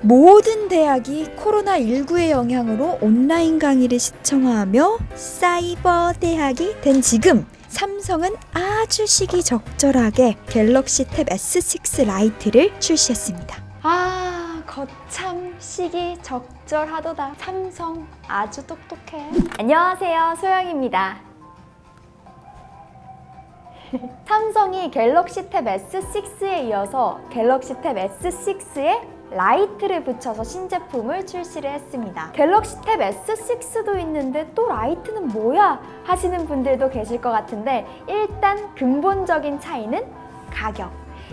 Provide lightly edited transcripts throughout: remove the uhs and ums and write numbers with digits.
모든 대학이 코로나19의 영향으로 온라인 강의를 시청하며 사이버 대학이 된 지금, 삼성은 아주 시기적절하게 갤럭시 탭 S6 라이트를 출시했습니다. 거참 시기적절하도다. 삼성 아주 똑똑해. 안녕하세요, 소영입니다. 삼성이 갤럭시 탭 S6에 이어서 갤럭시 탭 S6에 라이트를 붙여서 신제품을 출시를 했습니다. 갤럭시 탭 S6도 있는데 또 라이트는 뭐야? 하시는 분들도 계실 것 같은데, 일단 근본적인 차이는 가격.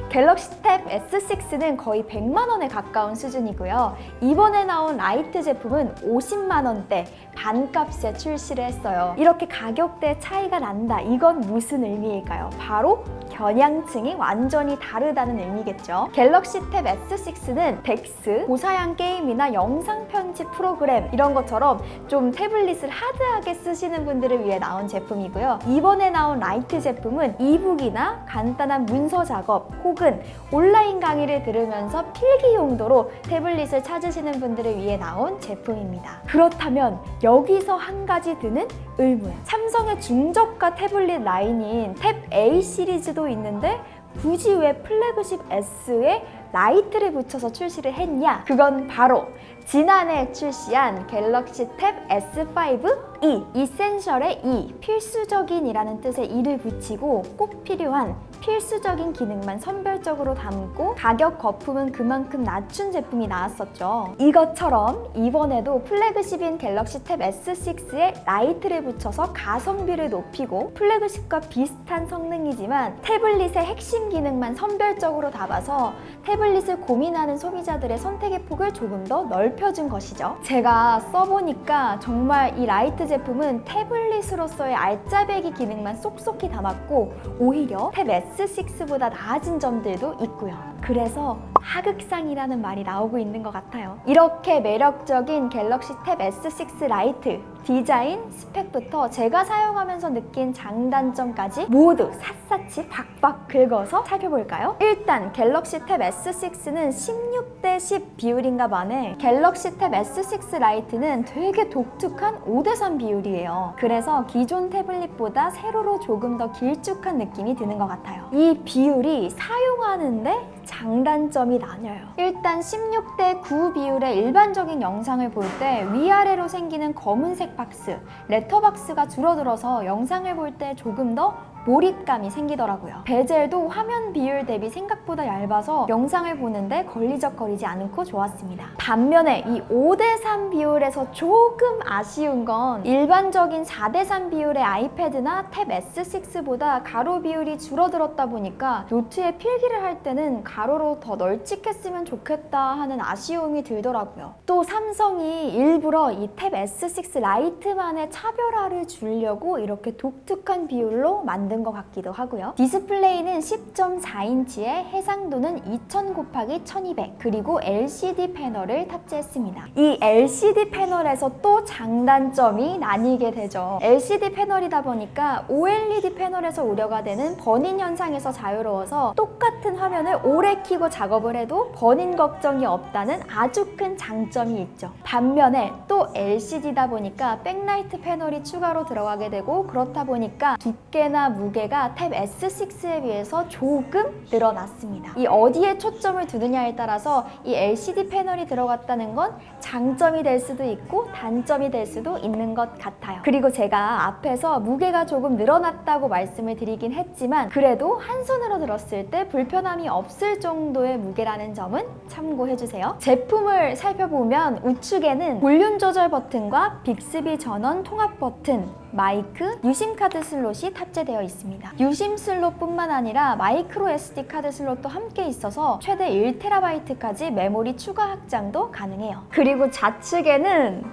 갤럭시 탭 S6는 거의 100만 원에 가까운 수준이고요. 이번에 나온 라이트 제품은 50만 원대 반값에 출시를 했어요. 이렇게 가격대 차이가 난다. 이건 무슨 의미일까요? 바로 겨냥층이 완전히 다르다는 의미겠죠. 갤럭시 탭 S6는 덱스, 고사양 게임이나 영상 편집 프로그램 이런 것처럼 좀 태블릿을 하드하게 쓰시는 분들을 위해 나온 제품이고요. 이번에 나온 라이트 제품은 이북이나 간단한 문서 작업 혹은 온라인 강의를 들으면서 필기 용도로 태블릿을 찾으시는 분들을 위해 나온 제품입니다. 그렇다면 여기서 한 가지 드는 의문. 삼성의 중저가 태블릿 라인인 탭 A 시리즈도 있는데 굳이 왜 플래그십 S에 라이트를 붙여서 출시를 했냐? 그건 바로 지난해 출시한 갤럭시 탭 S5e, 이센셜의 E, 필수적인이라는 뜻의 E를 붙이고 꼭 필요한 필수적인 기능만 선별적으로 담고 가격 거품은 그만큼 낮춘 제품이 나왔었죠. 이것처럼 이번에도 플래그십인 갤럭시 탭 S6에 라이트를 붙여서 가성비를 높이고 플래그십과 비슷한 성능이지만 태블릿의 핵심 기능만 선별적으로 담아서 태블릿을 고민하는 소비자들의 선택의 폭을 조금 더 넓혀준 것이죠. 제가 써보니까 정말 이 라이트 제품은 태블릿으로서의 알짜배기 기능만 쏙쏙히 담았고 오히려 탭 S6보다 나아진 점들도 있고요. 그래서 하극상이라는 말이 나오고 있는 것 같아요. 이렇게 매력적인 갤럭시 탭 S6 라이트 디자인, 스펙부터 제가 사용하면서 느낀 장단점까지 모두 샅샅이 박박 긁어서 살펴볼까요? 일단 갤럭시 탭 S6는 16대 10 비율인가 반해 갤럭시 탭 S6 라이트는 되게 독특한 5대 3 비율이에요. 그래서 기존 태블릿보다 세로로 조금 더 길쭉한 느낌이 드는 것 같아요. 이 비율이 사용하는데 장단점이 나뉘어요. 일단 16대 9 비율의 일반적인 영상을 볼 때 위아래로 생기는 검은색 박스, 레터박스가 줄어들어서 영상을 볼 때 조금 더 몰입감이 생기더라고요. 베젤도 화면 비율 대비 생각보다 얇아서 영상을 보는데 걸리적거리지 않고 좋았습니다. 반면에 이 5대 3 비율에서 조금 아쉬운 건 일반적인 4대 3 비율의 아이패드나 탭 S6보다 가로 비율이 줄어들었다 보니까 노트에 필기를 할 때는 가로로 더 널찍했으면 좋겠다 하는 아쉬움이 들더라고요. 또 삼성이 일부러 이 탭 S6 라이트만의 차별화를 주려고 이렇게 독특한 비율로 만든 것 같기도 하고요. 디스플레이는 10.4인치에 해상도는 2000x1200 그리고 LCD 패널을 탑재했습니다. 이 LCD 패널에서 또 장단점이 나뉘게 되죠. LCD 패널이다 보니까 OLED 패널에서 우려가 되는 버닝 현상에서 자유로워서 똑같은 화면을 오래 켜고 작업을 해도 버닝 걱정이 없다는 아주 큰 장점이 있죠. 반면에 또 LCD다 보니까 백라이트 패널이 추가로 들어가게 되고 그렇다 보니까 두께나 무게가 탭 S6에 비해서 조금 늘어났습니다. 이 어디에 초점을 두느냐에 따라서 이 LCD 패널이 들어갔다는 건 장점이 될 수도 있고 단점이 될 수도 있는 것 같아요. 그리고 제가 앞에서 무게가 조금 늘어났다고 말씀을 드리긴 했지만 그래도 한 손으로 들었을 때 불편함이 없을 정도의 무게라는 점은 참고해주세요. 제품을 살펴보면 우측에는 볼륨 조절 버튼과 빅스비 전원 통합 버튼, 마이크, 유심 카드 슬롯이 탑재되어 있습니다. 유심 슬롯뿐만 아니라 마이크로 SD 카드 슬롯도 함께 있어서 최대 1TB까지 메모리 추가 확장도 가능해요. 그리고 좌측에는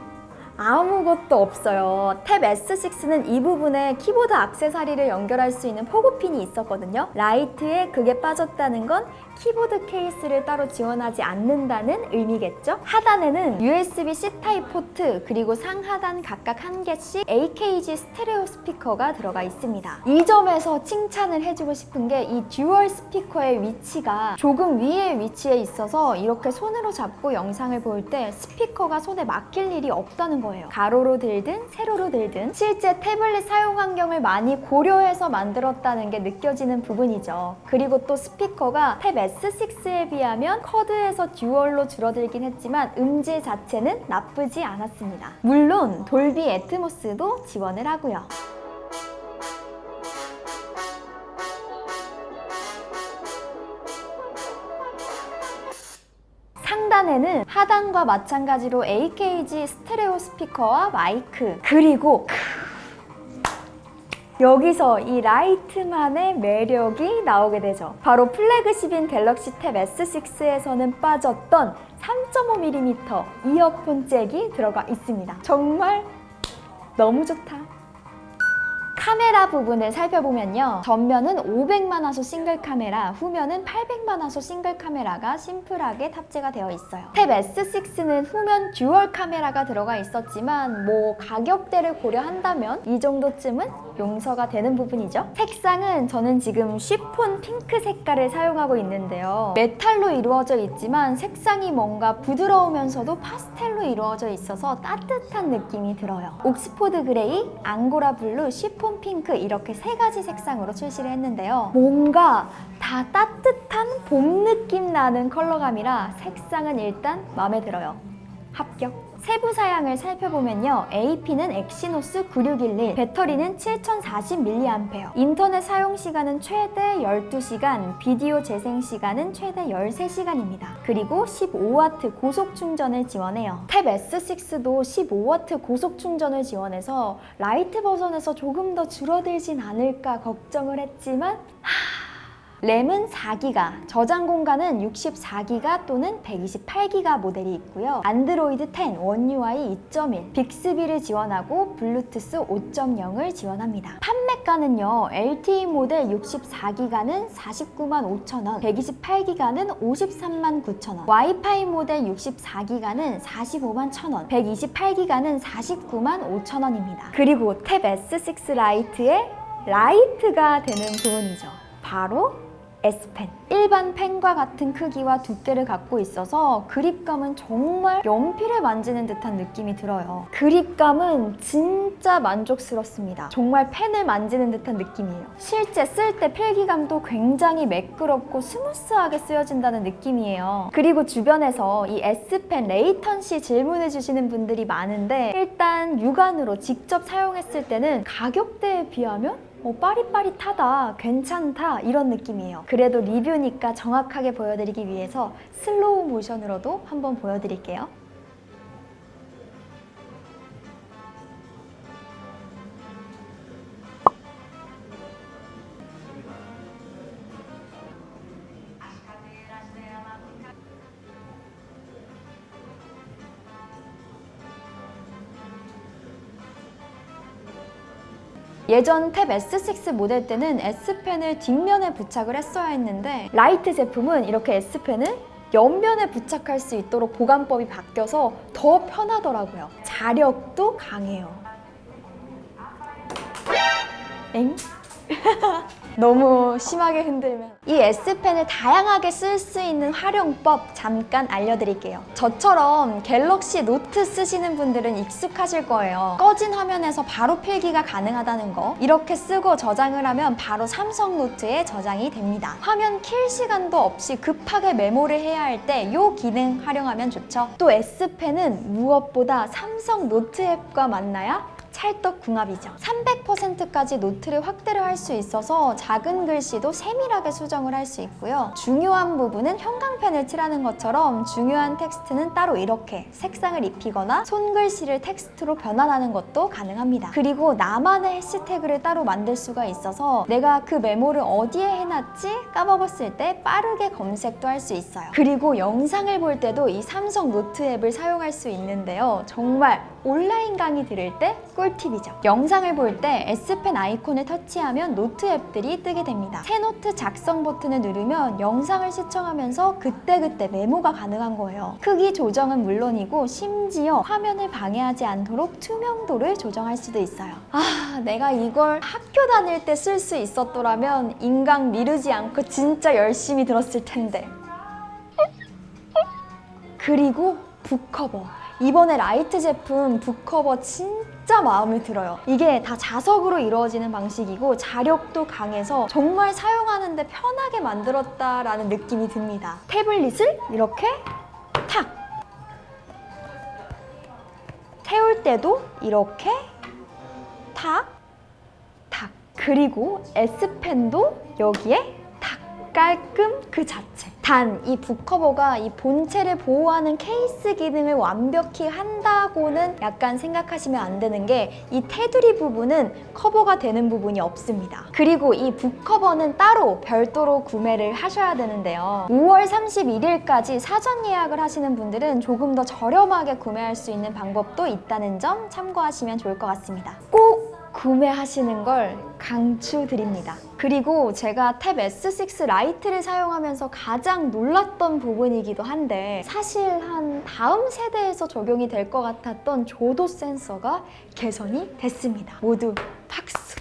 아무것도 없어요. 탭 S6는 이 부분에 키보드 액세서리를 연결할 수 있는 포그핀이 있었거든요. 라이트에 그게 빠졌다는 건 키보드 케이스를 따로 지원하지 않는다는 의미겠죠? 하단에는 USB-C 타입 포트 그리고 상하단 각각 한 개씩 AKG 스테레오 스피커가 들어가 있습니다. 이 점에서 칭찬을 해주고 싶은 게 이 듀얼 스피커의 위치가 조금 위에 위치해 있어서 이렇게 손으로 잡고 영상을 볼 때 스피커가 손에 막힐 일이 없다는 거예요. 가로로 들든 세로로 들든 실제 태블릿 사용 환경을 많이 고려해서 만들었다는 게 느껴지는 부분이죠. 그리고 또 스피커가 탭 S6에 비하면 쿼드에서 듀얼로 줄어들긴 했지만 음질 자체는 나쁘지 않았습니다. 물론 돌비 애트모스도 지원을 하고요. 상단에는 하단과 마찬가지로 AKG 스테레오 스피커와 마이크, 그리고 여기서 이 라이트만의 매력이 나오게 되죠. 바로 플래그십인 갤럭시 탭 S6에서는 빠졌던 3.5mm 이어폰 잭이 들어가 있습니다. 정말 너무 좋다. 카메라 부분을 살펴보면요. 전면은 500만 화소 싱글 카메라, 후면은 800만 화소 싱글 카메라가 심플하게 탑재가 되어 있어요. 탭 S6는 후면 듀얼 카메라가 들어가 있었지만 뭐 가격대를 고려한다면 이 정도쯤은 용서가 되는 부분이죠. 색상은 저는 지금 쉬폰 핑크 색깔을 사용하고 있는데요. 메탈로 이루어져 있지만 색상이 뭔가 부드러우면서도 파스텔로 이루어져 있어서 따뜻한 느낌이 들어요. 옥스포드 그레이, 앙고라 블루, 쉬폰 핑크 이렇게 세 가지 색상으로 출시를 했는데요. 뭔가 다 따뜻한 봄 느낌 나는 컬러감이라 색상은 일단 마음에 들어요. 합격! 세부 사양을 살펴보면요. AP는 엑시노스 9611, 배터리는 7040mAh, 인터넷 사용 시간은 최대 12시간, 비디오 재생 시간은 최대 13시간입니다. 그리고 15W 고속 충전을 지원해요. 탭 S6도 15W 고속 충전을 지원해서 라이트 버전에서 조금 더 줄어들진 않을까 걱정을 했지만 램은 4기가, 저장 공간은 64기가 또는 128기가 모델이 있고요. 안드로이드 10, 원 UI 2.1, 빅스비를 지원하고 블루투스 5.0을 지원합니다. 판매가는요. LTE 모델 64기가는 49만 5천원, 128기가는 53만 9천원, 와이파이 모델 64기가는 45만 1천원, 128기가는 49만 5천원입니다. 그리고 탭 S6 라이트의 라이트가 되는 부분이죠. 바로 S펜. 일반 펜과 같은 크기와 두께를 갖고 있어서 그립감은 정말 연필을 만지는 듯한 느낌이 들어요. 그립감은 진짜 만족스럽습니다. 정말 펜을 만지는 듯한 느낌이에요. 실제 쓸 때 필기감도 굉장히 매끄럽고 스무스하게 쓰여진다는 느낌이에요. 그리고 주변에서 이 S펜 레이턴시 질문해 주시는 분들이 많은데 일단 육안으로 직접 사용했을 때는 가격대에 비하면 빠릿빠릿하다, 괜찮다 이런 느낌이에요. 그래도 리뷰니까 정확하게 보여드리기 위해서 슬로우 모션으로도 한번 보여드릴게요. 예전 탭 S6 모델 때는 S펜을 뒷면에 부착을 했어야 했는데 라이트 제품은 이렇게 S펜을 옆면에 부착할 수 있도록 보관법이 바뀌어서 더 편하더라고요. 자력도 강해요. 엥? 너무 심하게 흔들면 이 S펜을 다양하게 쓸 수 있는 활용법 잠깐 알려드릴게요. 저처럼 갤럭시 노트 쓰시는 분들은 익숙하실 거예요. 꺼진 화면에서 바로 필기가 가능하다는 거, 이렇게 쓰고 저장을 하면 바로 삼성 노트에 저장이 됩니다. 화면 킬 시간도 없이 급하게 메모를 해야 할 때 이 기능 활용하면 좋죠. 또 S펜은 무엇보다 삼성 노트 앱과 만나야 찰떡궁합이죠. 300%까지 노트를 확대를 할 수 있어서 작은 글씨도 세밀하게 수정을 할 수 있고요. 중요한 부분은 형광펜을 칠하는 것처럼 중요한 텍스트는 따로 이렇게 색상을 입히거나 손글씨를 텍스트로 변환하는 것도 가능합니다. 그리고 나만의 해시태그를 따로 만들 수가 있어서 내가 그 메모를 어디에 해놨지 까먹었을 때 빠르게 검색도 할 수 있어요. 그리고 영상을 볼 때도 이 삼성 노트 앱을 사용할 수 있는데요. 정말 온라인 강의 들을 때 꿀팁이죠. 영상을 볼 때 S펜 아이콘을 터치하면 노트 앱들이 뜨게 됩니다. 새 노트 작성 버튼을 누르면 영상을 시청하면서 그때그때 메모가 가능한 거예요. 크기 조정은 물론이고 심지어 화면을 방해하지 않도록 투명도를 조정할 수도 있어요. 아, 내가 이걸 학교 다닐 때 쓸 수 있었더라면 인강 미루지 않고 진짜 열심히 들었을 텐데. 그리고 북커버. 이번에 라이트 제품 북커버 진짜 마음에 들어요. 이게 다 자석으로 이루어지는 방식이고 자력도 강해서 정말 사용하는데 편하게 만들었다라는 느낌이 듭니다. 태블릿을 이렇게 탁! 태울 때도 이렇게 탁! 탁! 그리고 S펜도 여기에 탁! 깔끔 그 자체. 단, 이 북커버가 이 본체를 보호하는 케이스 기능을 완벽히 한다고는 약간 생각하시면 안 되는 게 이 테두리 부분은 커버가 되는 부분이 없습니다. 그리고 이 북커버는 따로 별도로 구매를 하셔야 되는데요. 5월 31일까지 사전 예약을 하시는 분들은 조금 더 저렴하게 구매할 수 있는 방법도 있다는 점 참고하시면 좋을 것 같습니다. 꼭 구매하시는 걸 강추드립니다. 그리고 제가 탭 S6 라이트를 사용하면서 가장 놀랐던 부분이기도 한데 사실 한 다음 세대에서 적용이 될 것 같았던 조도 센서가 개선이 됐습니다. 모두 박수!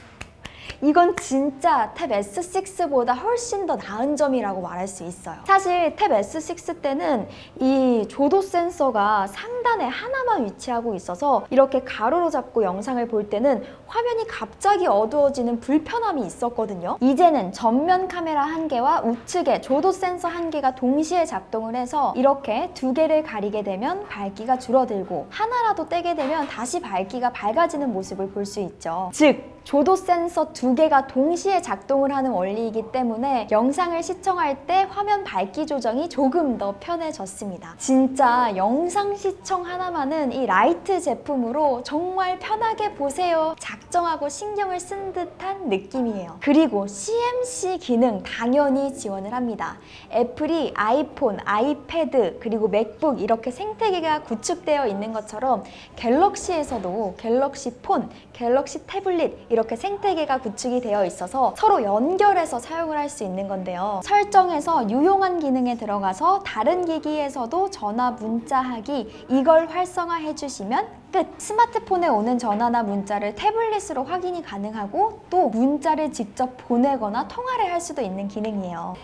이건 진짜 탭 S6보다 훨씬 더 나은 점이라고 말할 수 있어요. 사실 탭 S6 때는 이 조도 센서가 상단에 하나만 위치하고 있어서 이렇게 가로로 잡고 영상을 볼 때는 화면이 갑자기 어두워지는 불편함이 있었거든요. 이제는 전면 카메라 한 개와 우측에 조도 센서 한 개가 동시에 작동을 해서 이렇게 두 개를 가리게 되면 밝기가 줄어들고 하나라도 떼게 되면 다시 밝기가 밝아지는 모습을 볼 수 있죠. 즉, 조도 센서 두 개가 동시에 작동을 하는 원리이기 때문에 영상을 시청할 때 화면 밝기 조정이 조금 더 편해졌습니다. 진짜 영상 시청 하나만은 이 라이트 제품으로 정말 편하게 보세요 작정하고 신경을 쓴 듯한 느낌이에요. 그리고 CMC 기능 당연히 지원을 합니다. 애플이 아이폰, 아이패드, 그리고 맥북 이렇게 생태계가 구축되어 있는 것처럼 갤럭시에서도 갤럭시 폰, 갤럭시 태블릿 이렇게 생태계가 구축이 되어 있어서 서로 연결해서 사용을 할 수 있는 건데요. 설정에서 유용한 기능에 들어가서 다른 기기에서도 전화, 문자하기 이걸 활성화해 주시면 끝! 스마트폰에 오는 전화나 문자를 태블릿으로 확인이 가능하고 또 문자를 직접 보내거나 통화를 할 수도 있는 기능이에요.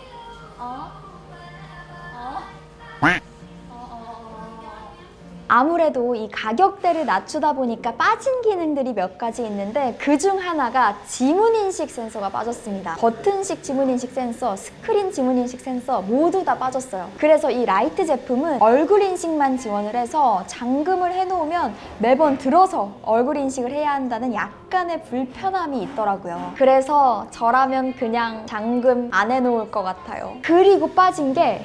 아무래도 이 가격대를 낮추다 보니까 빠진 기능들이 몇 가지 있는데 그중 하나가 지문인식 센서가 빠졌습니다. 버튼식 지문인식 센서, 스크린 지문인식 센서 모두 다 빠졌어요. 그래서 이 라이트 제품은 얼굴 인식만 지원을 해서 잠금을 해놓으면 매번 들어서 얼굴 인식을 해야 한다는 약간의 불편함이 있더라고요. 그래서 저라면 그냥 잠금 안 해놓을 것 같아요. 그리고 빠진 게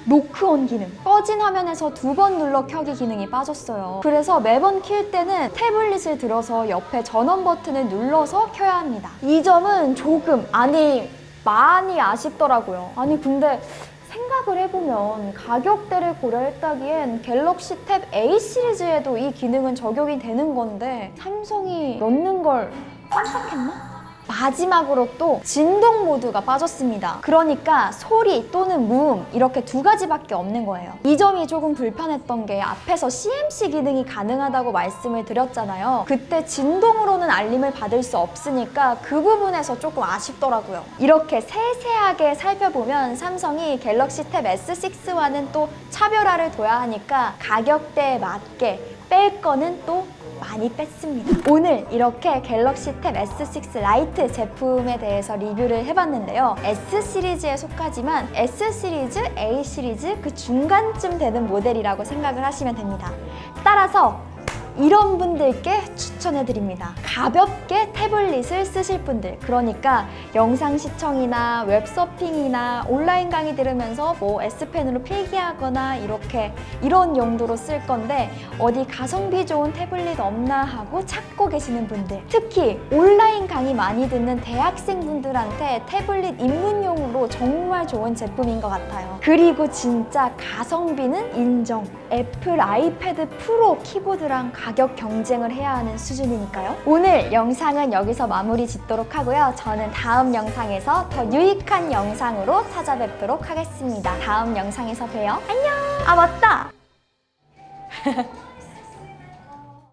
노크온 기능. 꺼진 화면에서 두 번 눌러 켜기 기능이 빠졌어요. 그래서 매번 킬 때는 태블릿을 들어서 옆에 전원 버튼을 눌러서 켜야 합니다. 이 점은 조금, 많이 아쉽더라고요. 근데 생각을 해보면 가격대를 고려했다기엔 갤럭시 탭 A 시리즈에도 이 기능은 적용이 되는 건데 삼성이 넣는 걸 깜빡했나? 마지막으로 또 진동 모드가 빠졌습니다. 그러니까 소리 또는 무음 이렇게 두 가지밖에 없는 거예요. 이 점이 조금 불편했던 게 앞에서 CMC 기능이 가능하다고 말씀을 드렸잖아요. 그때 진동으로는 알림을 받을 수 없으니까 그 부분에서 조금 아쉽더라고요. 이렇게 세세하게 살펴보면 삼성이 갤럭시 탭 S6와는 또 차별화를 둬야 하니까 가격대에 맞게 뺄 거는 또 많이 뺐습니다. 오늘 이렇게 갤럭시 탭 S6 라이트 제품에 대해서 리뷰를 해봤는데요. S 시리즈에 속하지만 S 시리즈, A 시리즈 그 중간쯤 되는 모델이라고 생각을 하시면 됩니다. 따라서 이런 분들께 추천해드립니다. 가볍게 태블릿을 쓰실 분들, 그러니까 영상 시청이나 웹서핑이나 온라인 강의 들으면서 뭐 S펜으로 필기하거나 이런 용도로 쓸 건데 어디 가성비 좋은 태블릿 없나 하고 찾고 계시는 분들, 특히 온라인 강의 많이 듣는 대학생분들한테 태블릿 입문용으로 정말 좋은 제품인 것 같아요. 그리고 진짜 가성비는 인정. 애플 아이패드 프로 키보드랑 가격 경쟁을 해야 하는 수준이니까요. 오늘 영상은 여기서 마무리 짓도록 하고요. 저는 다음 영상에서 더 유익한 영상으로 찾아뵙도록 하겠습니다. 다음 영상에서 봬요. 안녕! 아, 맞다!